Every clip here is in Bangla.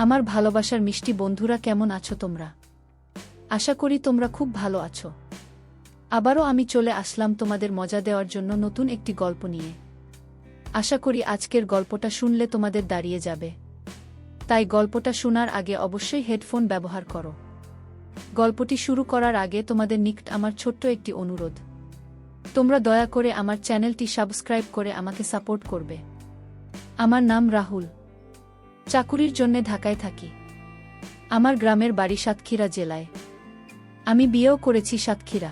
আমার ভালোবাসার মিষ্টি বন্ধুরা, কেমন আছো তোমরা? আশা করি তোমরা খুব ভালো আছো। আবারও আমি চলে আসলাম তোমাদের মজা দেওয়ার জন্য নতুন একটি গল্প নিয়ে। আশা করি আজকের গল্পটা শুনলে তোমাদের দাঁড়িয়ে যাবে। তাই গল্পটা শোনার আগে অবশ্যই হেডফোন ব্যবহার করো। গল্পটি শুরু করার আগে তোমাদের নিকট আমার ছোট্ট একটি অনুরোধ। তোমরা দয়া করে আমার চ্যানেলটি সাবস্ক্রাইব করে আমাকে সাপোর্ট করবে। আমার নাম রাহুল। চাকুরির জন্যে ঢাকায় থাকি। আমার গ্রামের বাড়ি সাতক্ষীরা জেলায়। আমি বিয়েও করেছি সাতক্ষীরা।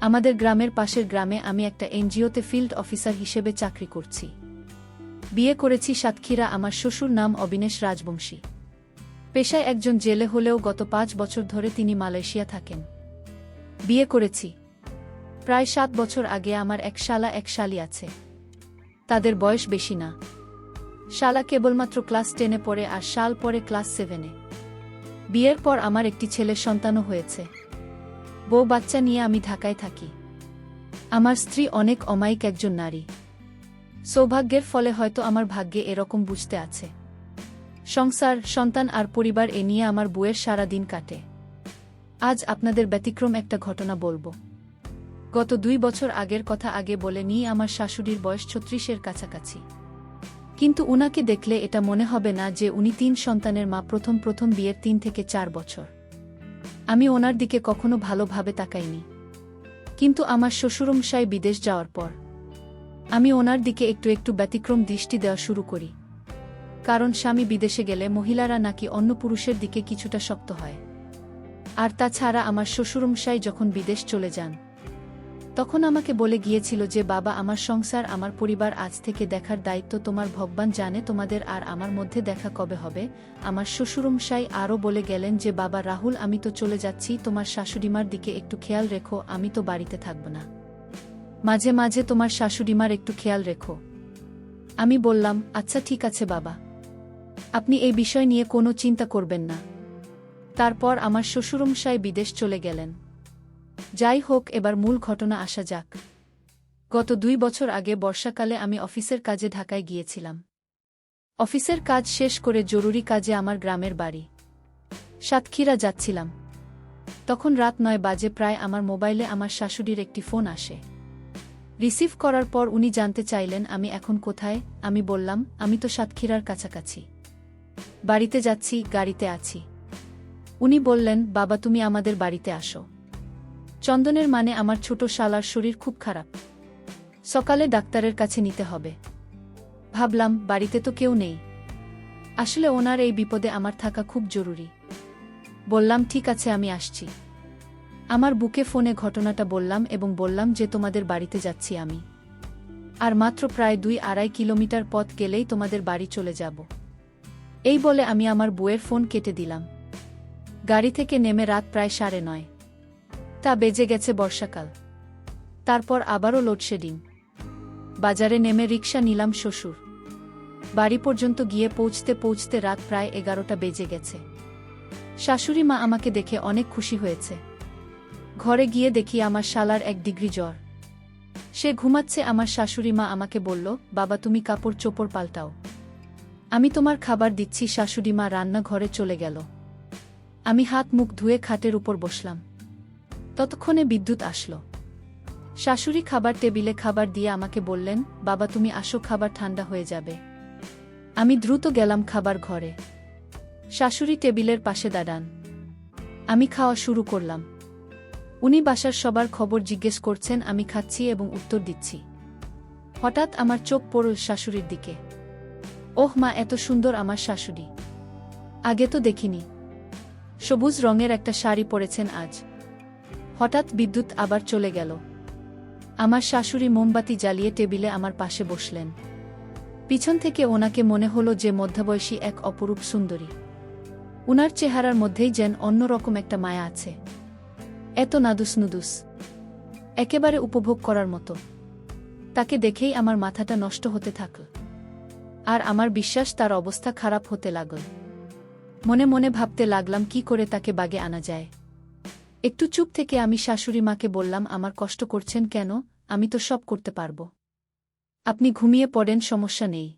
আমাদের গ্রামের পাশের গ্রামে আমি একটা এনজিওতে ফিল্ড অফিসার হিসেবে চাকরি করছি। বিয়ে করেছি সাতক্ষীরা। আমার শ্বশুর নাম অবিনেশ রাজবংশী। পেশায় একজন জেলে হলেও গত 5 বছর ধরে তিনি মালয়েশিয়া থাকেন। বিয়ে করেছি প্রায় 7 বছর আগে। আমার এক শালা এক শালি আছে। তাদের বয়স বেশি না। শালা কেবলমাত্র ক্লাস 10-এ পড়ে আর শাল পড়ে ক্লাস 7-এ। বিয়ের পর আমার একটি ছেলের সন্তানও হয়েছে। বউ বাচ্চা নিয়ে আমি ঢাকায় থাকি। আমার স্ত্রী অনেক অমায়িক একজন নারী। সৌভাগ্যের ফলে হয়তো আমার ভাগ্যে এরকম বুঝতে আছে। সংসার, সন্তান আর পরিবার এ নিয়ে আমার বউয়ের সারা দিন কাটে। আজ আপনাদের ব্যতিক্রম একটা ঘটনা বলবো। গত 2 বছর আগের কথা আগে বলে নিয়ে। আমার শাশুড়ির বয়স 36-এর কাছাকাছি। কিন্তু উনাকে দেখলে এটা মনে হবে না যে উনি 3 সন্তানের মা। প্রথম বিয়ের 3 থেকে 4 বছর আমি ওনার দিকে কখনো ভালোভাবে তাকাইনি। কিন্তু আমার শ্বশুরমশাই বিদেশ যাওয়ার পর আমি ওনার দিকে একটু একটু ব্যতিক্রম দৃষ্টি দেওয়া শুরু করি। কারণ স্বামী বিদেশে গেলে মহিলারা নাকি অন্য পুরুষের দিকে কিছুটা শক্ত হয়। আর তাছাড়া আমার শ্বশুরমশাই যখন বিদেশ চলে যান তখন আমাকে বলে গিয়েছিল যে, বাবা, আমার সংসার, আমার পরিবার আজ থেকে দেখার দায়িত্ব তোমার। ভগবান জানে তোমাদের আর আমার মধ্যে দেখা কবে হবে। আমার শ্বশুরমশাই আরও বলে গেলেন যে, বাবা রাহুল, আমি তো চলে যাচ্ছি, তোমার শাশুড়িমার দিকে একটু খেয়াল রেখো। আমি তো বাড়িতে থাকব না, মাঝে মাঝে তোমার শাশুড়িমার একটু খেয়াল রেখো। আমি বললাম, আচ্ছা ঠিক আছে বাবা, আপনি এই বিষয় নিয়ে কোনো চিন্তা করবেন না। তারপর আমার শ্বশুরমশাই বিদেশ চলে গেলেন। যাই হোক, এবার মূল ঘটনা আসা যাক। গত 2 বছর আগে বর্ষাকালে আমি অফিসের কাজে ঢাকায় গিয়েছিলাম। অফিসের কাজ শেষ করে জরুরি কাজে আমার গ্রামের বাড়ি সাতক্ষীরা যাচ্ছিলাম। তখন রাত 9 বাজে প্রায়। আমার মোবাইলে আমার শাশুড়ির একটি ফোন আসে। রিসিভ করার পর উনি জানতে চাইলেন আমি এখন কোথায়। আমি বললাম, আমি তো সাতক্ষীরার কাছাকাছি, বাড়িতে যাচ্ছি, গাড়িতে আছি। উনি বললেন, বাবা তুমি আমাদের বাড়িতে আসো। চন্দনের মানে আমার ছোট শালার শরীর খুব খারাপ, সকালে ডাক্তারের কাছে নিতে হবে। ভাবলাম বাড়িতে তো কেউ নেই, আসলে ওনার এই বিপদে আমার থাকা খুব জরুরি। বললাম, ঠিক আছে আমি আসছি। আমার বুকে ফোনে ঘটনাটা বললাম এবং বললাম যে তোমাদের বাড়িতে যাচ্ছি আমি। আর মাত্র প্রায় 2-2.5 কিলোমিটার পথ গেলেই তোমাদের বাড়ি চলে যাব। এই বলে আমি আমার বউয়ের ফোন কেটে দিলাম। গাড়ি থেকে নেমে রাত প্রায় 9:30 তা বেজে গেছে। বর্ষাকাল, তারপর আবারও লোডশেডিং। বাজারে নেমে রিকশা নিলাম। শ্বশুর বাড়ি পর্যন্ত গিয়ে পৌঁছতে পৌঁছতে রাত প্রায় 11টা বেজে গেছে। শাশুড়ি মা আমাকে দেখে অনেক খুশি হয়েছে। ঘরে গিয়ে দেখি আমার শালার 1 ডিগ্রি জ্বর। সে ঘুমাচ্ছে। আমার শাশুড়ি মা আমাকে বলল, বাবা তুমি কাপড় চোপড় পাল্টাও, আমি তোমার খাবার দিচ্ছি। শাশুড়ি মা রান্নাঘরে চলে গেল। আমি হাত মুখ ধুয়ে খাটের উপর বসলাম। ততক্ষণে বিদ্যুৎ আসলো। শাশুড়ি খাবার টেবিলে খাবার দিয়ে আমাকে বললেন, বাবা তুমি আসো, খাবার ঠান্ডা হয়ে যাবে। আমি দ্রুত গেলাম খাবার ঘরে। শাশুড়ি টেবিলের পাশে দাঁড়ান। আমি খাওয়া শুরু করলাম। উনি বাসার সবার খবর জিজ্ঞেস করছেন। আমি খাচ্ছি এবং উত্তর দিচ্ছি। হঠাৎ আমার চোখ পড়ল শাশুড়ির দিকে। ওহ মা, এত সুন্দর আমার শাশুড়ি, আগে তো দেখিনি। সবুজ রঙের একটা শাড়ি পরেছেন আজ। হঠাৎ বিদ্যুৎ আবার চলে গেল। আমার শাশুড়ি মোমবাতি জ্বালিয়ে টেবিলে আমার পাশে বসলেন। পিছন থেকে ওনাকে মনে হলো যে মধ্যবয়সী এক অপরূপ সুন্দরী। উনার চেহারার মধ্যেই যেন অন্যরকম একটা মায়া আছে। এত নাদুস নুদুস, একেবারে উপভোগ করার মতো। তাকে দেখেই আমার মাথাটা নষ্ট হতে থাকল। আর আমার বিশ্বাস তার অবস্থা খারাপ হতে লাগল। মনে মনে ভাবতে লাগলাম কি করে তাকে বাগে আনা যায়। একটু চুপ থেকে আমি শাশুড়ি মাকে বললাম, আমার কষ্ট করছেন কেন? আমি তো সব করতে পারবো। আপনি ঘুমিয়ে পড়েন, সমস্যা নেই,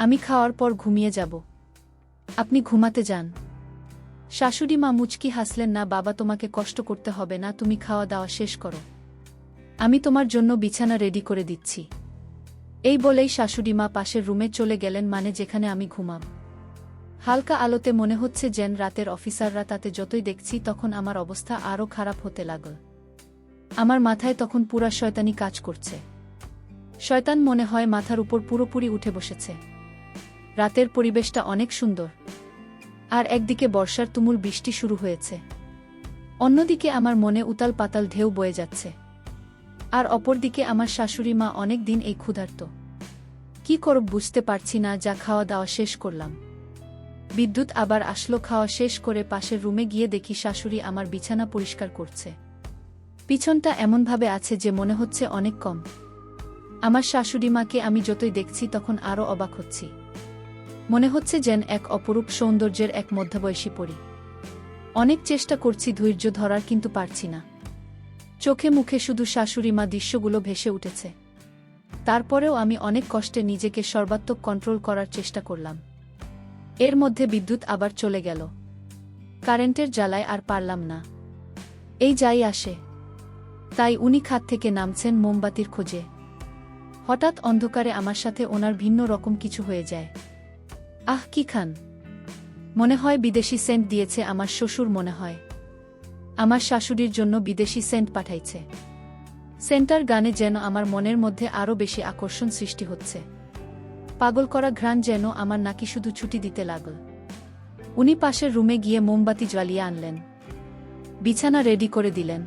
আমি খাওয়ার পর ঘুমিয়ে যাব। আপনি ঘুমাতে যান। শাশুড়ি মা মুচকি হাসলেন, না বাবা, তোমাকে কষ্ট করতে হবে না, তুমি খাওয়া দাওয়া শেষ করো, আমি তোমার জন্য বিছানা রেডি করে দিচ্ছি। এই বলেই শাশুড়ি মা পাশের রুমে চলে গেলেন, মানে যেখানে আমি ঘুমাব। হালকা আলোতে মনে হচ্ছে যেন রাতের অফিসাররা, তাতে যতই দেখছি তখন আমার অবস্থা আরও খারাপ হতে লাগল। আমার মাথায় তখন পুরা শয়তানি কাজ করছে। শয়তান মনে হয় মাথার উপর পুরোপুরি উঠে বসেছে। রাতের পরিবেশটা অনেক সুন্দর, আর একদিকে বর্ষার তুমুল বৃষ্টি শুরু হয়েছে, অন্যদিকে আমার মনে উতাল পাতাল ঢেউ বয়ে যাচ্ছে। আর অপরদিকে আমার শাশুড়ি মা অনেক দিন এই ক্ষুধার্ত। কি করব বুঝতে পারছি না। যা খাওয়া দাওয়া শেষ করলাম, বিদ্যুৎ আবার আসলো। খাওয়া শেষ করে পাশের রুমে গিয়ে দেখি শাশুড়ি আমার বিছানা পরিষ্কার করছে। পিছনটা এমনভাবে আছে যে মনে হচ্ছে অনেক কম। আমার শাশুড়ি মাকে আমি যতই দেখছি তখন আরও অবাক হচ্ছি। মনে হচ্ছে যেন এক অপরূপ সৌন্দর্যের এক মধ্যবয়সী পরী। অনেক চেষ্টা করছি ধৈর্য ধরার, কিন্তু পারছি না। চোখে মুখে শুধু শাশুড়ি মা দৃশ্যগুলো ভেসে উঠেছে। তারপরেও আমি অনেক কষ্টে নিজেকে সর্বাত্মক কন্ট্রোল করার চেষ্টা করলাম। এর মধ্যে বিদ্যুৎ আবার চলে গেল। কারেন্টের জ্বালায় আর পারলাম না। এই যাই আসে তাই উনি খাট থেকে নামছেন মোমবাতির খোঁজে। হঠাৎ অন্ধকারে আমার সাথে ওনার ভিন্ন রকম কিছু হয়ে যায়। আহ, কি খান! মনে হয় বিদেশি সেন্ট দিয়েছে আমার শ্বশুর, মনে হয় আমার শাশুড়ির জন্য বিদেশি সেন্ট পাঠাইছে। সেন্টার গানে যেন আমার মনের মধ্যে আরও বেশি আকর্ষণ সৃষ্টি হচ্ছে। পাগল করা ঘ্রাণ যেন আমার নাকি শুধু ছুটি দিতে লাগল। উনি পাশের রুমে গিয়ে মোমবাতি জ্বালিয়ে আনলেন, বিছানা রেডি করে দিলেন।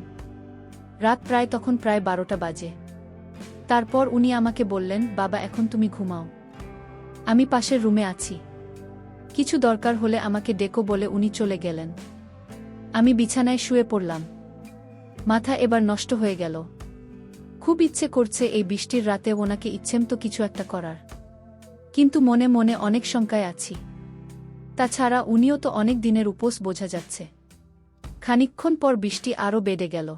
রাত তখন প্রায় 12টা বাজে। তারপর উনি আমাকে বললেন, বাবা এখন তুমি ঘুমাও, আমি পাশের রুমে আছি, কিছু দরকার হলে আমাকে ডেকো বলে উনি চলে গেলেন। আমি বিছানায় শুয়ে পড়লাম। মাথা এবার নষ্ট হয়ে গেল। খুব ইচ্ছে করছে এই বৃষ্টির রাতে ওনাকে ইচ্ছেমতো কিছু একটা করার, কিন্তু মনে মনে অনেক শঙ্কায় আছি। তাছাড়া উনিও তো অনেক দিনের উপোস, বোঝা যাচ্ছে। খানিকক্ষণ পর বৃষ্টি আরও বেড়ে গেল।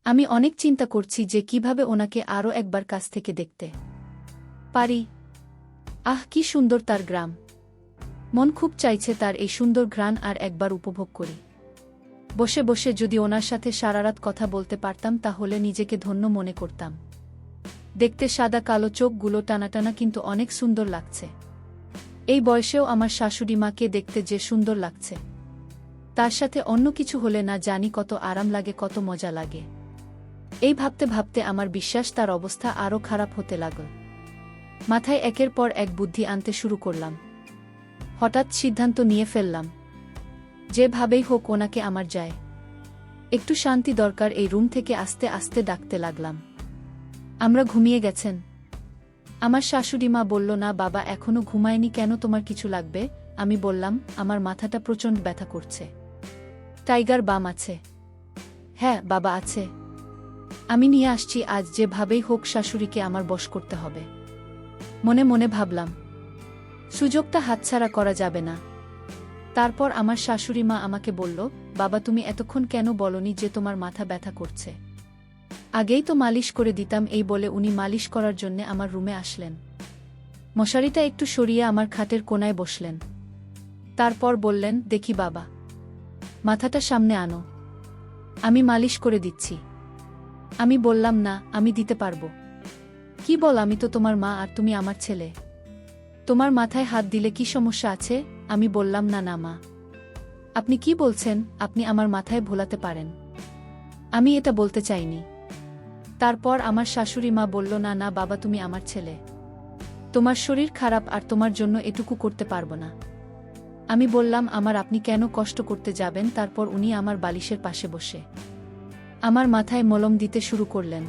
আমি অনেক চিন্তা করছি যে কিভাবে ওনাকে আরও একবার কাছ থেকে দেখতে পারি। আহ, কি সুন্দর তার গ্রাম! মন খুব চাইছে তার এই সুন্দর ঘ্রাণ আর একবার উপভোগ করি। বসে বসে যদি ওনার সাথে সারারাত কথা বলতে পারতাম তাহলে নিজেকে ধন্য মনে করতাম। দেখতে সাদা কালো চোখগুলো টানাটানা, কিন্তু অনেক সুন্দর লাগছে। এই বয়সেও আমার শাশুড়ি মাকে দেখতে যে সুন্দর লাগছে, তার সাথে অন্য কিছু হলে না জানি কত আরাম লাগে, কত মজা লাগে। এই ভাবতে ভাবতে আমার বিশ্বাস তার অবস্থা আরও খারাপ হতে লাগল। মাথায় একের পর এক বুদ্ধি আনতে শুরু করলাম। হঠাৎ সিদ্ধান্ত নিয়ে ফেললাম, যেভাবেই হোক ওনাকে আমার যায় একটু শান্তি দরকার। এই রুম থেকে আস্তে আস্তে ডাকতে লাগলাম, আমরা ঘুমিয়ে গেছেন? আমার শাশুড়ি মা বলল, না বাবা, এখনো ঘুমায়নি কেন, তোমার কিছু লাগবে? আমি বললাম, আমার মাথাটা প্রচণ্ড ব্যথা করছে। টাইগার বাম আছে? হ্যাঁ বাবা, আছে, আমি নিয়ে আসছি আজ। যেভাবেই হোক শাশুড়িকে আমার বশ করতে হবে। মনে মনে ভাবলাম, সুযোগটা হাতছাড়া করা যাবে না। তারপর আমার শাশুড়ি মা আমাকে বলল, বাবা তুমি এতক্ষণ কেন বলনি যে তোমার মাথা ব্যথা করছে? আগেই তো মালিশ করে দিতাম। এই বলে উনি মালিশ করার জন্যে আমার রুমে আসলেন। মশারিটা একটু সরিয়ে আমার খাটের কোনায় বসলেন। তারপর বললেন, দেখি বাবা, মাথাটা সামনে আনো, আমি মালিশ করে দিচ্ছি। আমি বললাম, না, আমি দিতে পারবো। কি বল, আমি তো তোমার মা আর তুমি আমার ছেলে, তোমার মাথায় হাত দিলে কি সমস্যা আছে? আমি বললাম, না না মা, আপনি কি বলছেন? আপনি আমার মাথায় ভোলাতে পারেন, আমি এটা বলতে চাইনি। তারপর আমার শাশুড়ি মা বলল, না না বাবা, তুমি আমার ছেলে, তোমার শরীর খারাপ আর তোমার জন্য এটুকু করতে পারবো না। আমি বললাম, আমার আপনি কেন কষ্ট করতে যাবেন? তারপর উনি আমার বালিশের পাশে বসে আমার মাথায় মলম দিতে শুরু করলেন।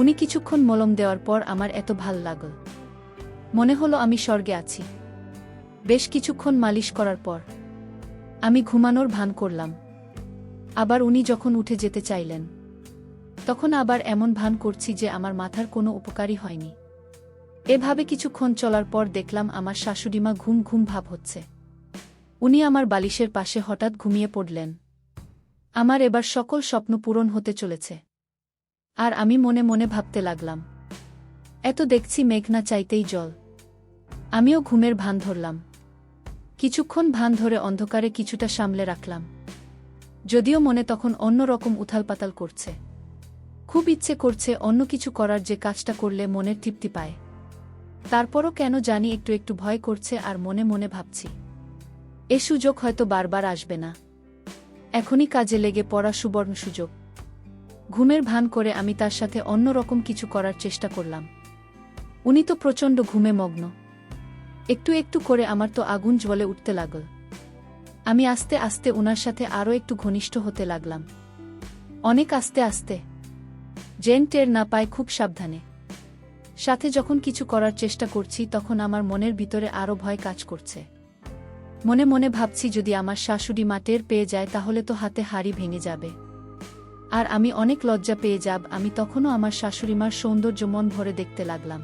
উনি কিছুক্ষণ মলম দেওয়ার পর আমার এত ভাল লাগল, মনে হলো আমি স্বর্গে আছি। বেশ কিছুক্ষণ মালিশ করার পর আমি ঘুমানোর ভান করলাম। আবার উনি যখন উঠে যেতে চাইলেন তখন আবার এমন ভান করছি যে আমার মাথার কোনো উপকারই হয়নি। এভাবে কিছুক্ষণ চলার পর দেখলাম আমার শাশুড়িমা ঘুম ঘুম ভাব হচ্ছে। উনি আমার বালিশের পাশে হঠাৎ ঘুমিয়ে পড়লেন। আমার এবার সকল স্বপ্ন পূরণ হতে চলেছে। আর আমি মনে মনে ভাবতে লাগলাম, এত দেখছি মেঘ না চাইতেই জল। আমিও ঘুমের ভান ধরলাম। কিছুক্ষণ ভান ধরে অন্ধকারে কিছুটা সামলে রাখলাম, যদিও মনে তখন অন্য রকম উথালপাতাল করছে। খুব ইচ্ছে করছে অন্য কিছু করার, যে কাজটা করলে মনের তৃপ্তি পায়। তারপরও কেন জানি একটু একটু ভয় করছে, আর মনে মনে ভাবছি এ সুযোগ হয়তো বারবার আসবে না। এখনই কাজে লেগে পড়া সুবর্ণ সুযোগ। ঘুমের ভান করে আমি তার সাথে অন্য রকম কিছু করার চেষ্টা করলাম। উনি তো প্রচণ্ড ঘুমে মগ্ন। একটু একটু করে আমার তো আগুন জ্বলে উঠতে লাগল। আমি আস্তে আস্তে উনার সাথে আরও একটু ঘনিষ্ঠ হতে লাগলাম, অনেক আস্তে আস্তে, যেন টের না পায়, খুব সাবধানে। সাথে যখন কিছু করার চেষ্টা করছি তখন আমার মনের ভিতরে আরও ভয় কাজ করছে। মনে মনে ভাবছি যদি আমার শাশুড়ি মা টের পেয়ে যায় তাহলে তো হাতে হাড়ি ভেঙে যাবে, আর আমি অনেক লজ্জা পেয়ে যাব। আমি তখনও আমার শাশুড়িমার সৌন্দর্য মন ভরে দেখতে লাগলাম।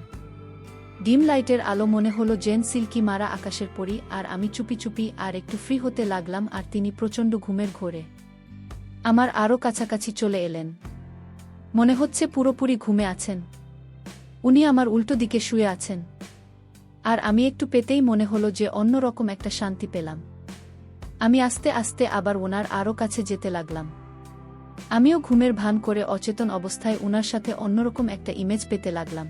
ডিম লাইটের আলো মনে হলো যেন সিল্কি মারা আকাশের পরি, আর আমি চুপি চুপি আর একটু ফ্রি হতে লাগলাম, আর তিনি প্রচণ্ড ঘুমের ঘোরে আমার আরও কাছাকাছি চলে এলেন। মনে হচ্ছে পুরোপুরি ঘুমে আছেন। উনি আমার উল্টো দিকে শুয়ে আছেন, আর আমি একটু পেতেই মনে হলো যে অন্যরকম একটা শান্তি পেলাম। আমি আস্তে আস্তে আবার ওনার আরও কাছে যেতে লাগলাম। আমিও ঘুমের ভান করে অচেতন অবস্থায় উনার সাথে অন্যরকম একটা ইমেজ পেতে লাগলাম,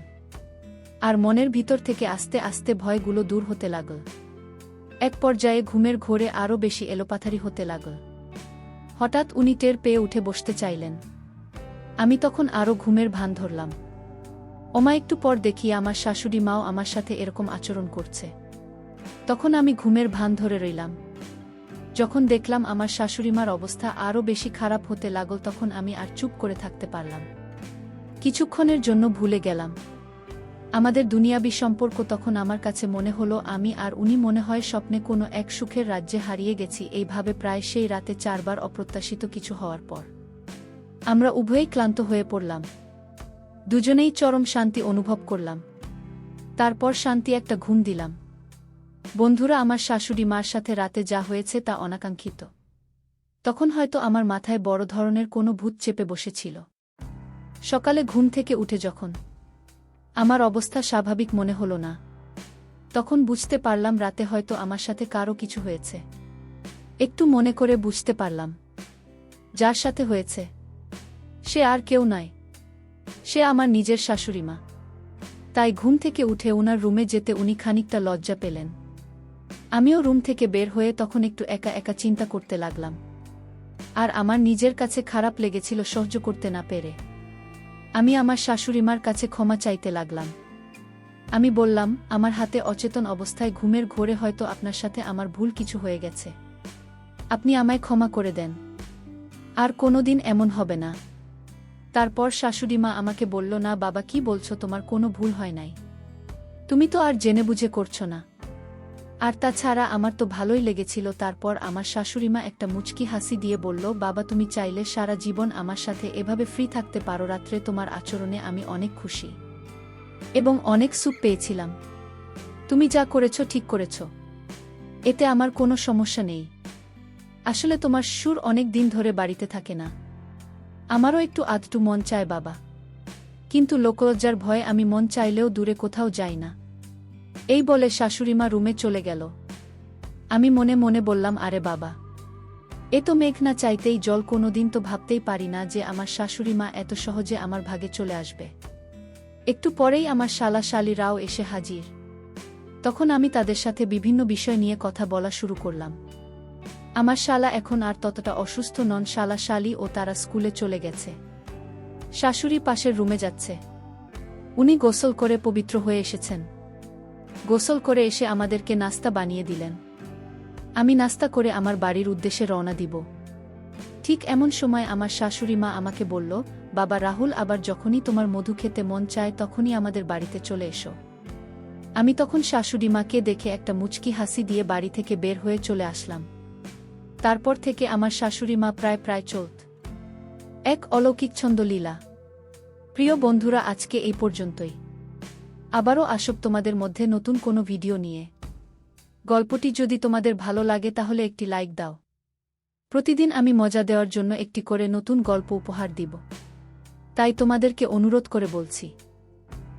আর মনের ভিতর থেকে আস্তে আস্তে ভয়গুলো দূর হতে লাগল। এক পর্যায়ে ঘুমের ঘোরে আরও বেশি এলোপাথারি হতে লাগল। হঠাৎ উনি টের পেয়ে উঠে বসতে চাইলেন। আমি তখন আরও ঘুমের ভান ধরলাম। ওমা, একটু পর দেখি আমার শাশুড়ি মাও আমার সাথে এরকম আচরণ করছে। তখন আমি ঘুমের ভান ধরে রইলাম। যখন দেখলাম আমার শাশুড়িমার অবস্থা আরও বেশি খারাপ হতে লাগল তখন আমি আর চুপ করে থাকতে পারলাম। কিছুক্ষণের জন্য ভুলে গেলাম আমাদের দুনিয়াবি সম্পর্ক। তখন আমার কাছে মনে হলো আমি আর উনি মনে হয় স্বপ্নে কোনো এক সুখের রাজ্যে হারিয়ে গেছি। এইভাবে প্রায় সেই রাতে 4 বার অপ্রত্যাশিত কিছু হওয়ার পর আমরা উভয়েই ক্লান্ত হয়ে পড়লাম। দুজনেই চরম শান্তি অনুভব করলাম। তারপর শান্তি একটা ঘুম দিলাম। বন্ধুরা, আমার শাশুড়ি মার সাথে রাতে যা হয়েছে তা অনাকাঙ্ক্ষিত। তখন হয়তো আমার মাথায় বড় ধরনের কোনো ভূত চেপে বসেছিল। সকালে ঘুম থেকে উঠে যখন আমার অবস্থা স্বাভাবিক মনে হলো না, তখন বুঝতে পারলাম রাতে হয়তো আমার সাথে কারো কিছু হয়েছে। একটু মনে করে বুঝতে পারলাম যার সাথে হয়েছে সে আর কেউ নয়, সে আমার নিজের শাশুড়িমা। তাই ঘুম থেকে উঠে উনার রুমে যেতে উনি খানিকটা লজ্জা পেলেন। আমিও রুম থেকে বের হয়ে তখন একটু একা একা চিন্তা করতে লাগলাম, আর আমার নিজের কাছে খারাপ লেগেছিল সহ্য করতে না পেরে। আমি আমার শাশুড়িমার কাছে ক্ষমা চাইতে লাগলাম। আমি বললাম, আমার হাতে অচেতন অবস্থায় ঘুমের ঘোরে হয়তো আপনার সাথে আমার ভুল কিছু হয়ে গেছে। আপনি আমায় ক্ষমা করে দেন, আর কোনোদিন এমন হবে না। তারপর শাশুড়িমা আমাকে বলল, না বাবা, কি বলছো, তোমার কোনো ভুল হয় নাই, তুমি তো আর জেনে বুঝে করছো না। আর তাছাড়া আমার তো ভালোই লেগেছিল। তারপর আমার শাশুড়িমা একটা মুচকি হাসি দিয়ে বলল, বাবা, তুমি চাইলে সারা জীবন আমার সাথে এভাবে ফ্রি থাকতে পারো। রাত্রে তোমার আচরণে আমি অনেক খুশি এবং অনেক সুখ পেয়েছিলাম। তুমি যা করেছ ঠিক করেছ, এতে আমার কোনো সমস্যা নেই। আসলে তোমার সুর অনেক দিন ধরে বাড়িতে থাকে না, আমারও একটু আধটু মন চায় বাবা, কিন্তু লোকলজ্জার ভয়ে আমি মন চাইলেও দূরে কোথাও যাই না। এই বলে শাশুড়িমা রুমে চলে গেল। আমি মনে মনে বললাম, আরে বাবা, এ তো মেঘ না চাইতেই জল। কোনোদিন তো ভাবতেই পারি না যে আমার শাশুড়িমা এত সহজে আমার ভাগে চলে আসবে। একটু পরেই আমার শালা শালিরাও এসে হাজির। তখন আমি তাদের সাথে বিভিন্ন বিষয় নিয়ে কথা বলা শুরু করলাম। আমার শালা এখন আর ততটা অসুস্থ নন। শালা শালি ও তারা স্কুলে চলে গেছে। শাশুড়ি পাশের রুমে যাচ্ছে। উনি গোসল করে পবিত্র হয়ে এসেছেন। গোসল করে এসে আমাদেরকে নাস্তা বানিয়ে দিলেন। আমি নাস্তা করে আমার বাড়ির উদ্দেশ্যে রওনা দিব। ঠিক এমন সময় আমার শাশুড়ি মা আমাকে বলল, বাবা রাহুল, আবার যখনই তোমার মধু খেতে মন চায় তখনই আমাদের বাড়িতে চলে এসো। আমি তখন শাশুড়ি মাকে দেখে একটা মুচকি হাসি দিয়ে বাড়ি থেকে বের হয়ে চলে আসলাম। তারপর থেকে আমার শাশুড়ি মা প্রায় চলত এক অলৌকিক ছন্দলীলা। প্রিয় বন্ধুরা, আজকে এই পর্যন্তই। আবারও আসব তোমাদের মধ্যে নতুন কোনো ভিডিও নিয়ে। গল্পটি যদি তোমাদের ভালো লাগে তাহলে একটি লাইক দাও। প্রতিদিন আমি মজা দেওয়ার জন্য একটি করে নতুন গল্প উপহার দিব, তাই তোমাদেরকে অনুরোধ করে বলছি,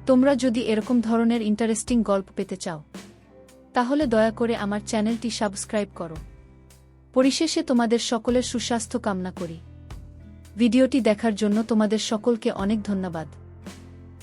তোমরা যদি এরকম ধরনের ইন্টারেস্টিং গল্প পেতে চাও তাহলে দয়া করে আমার চ্যানেলটি সাবস্ক্রাইব করো। পরিশেষে তোমাদের সকলের সুস্বাস্থ্য কামনা করি। ভিডিওটি দেখার জন্য তোমাদের সকলকে অনেক ধন্যবাদ।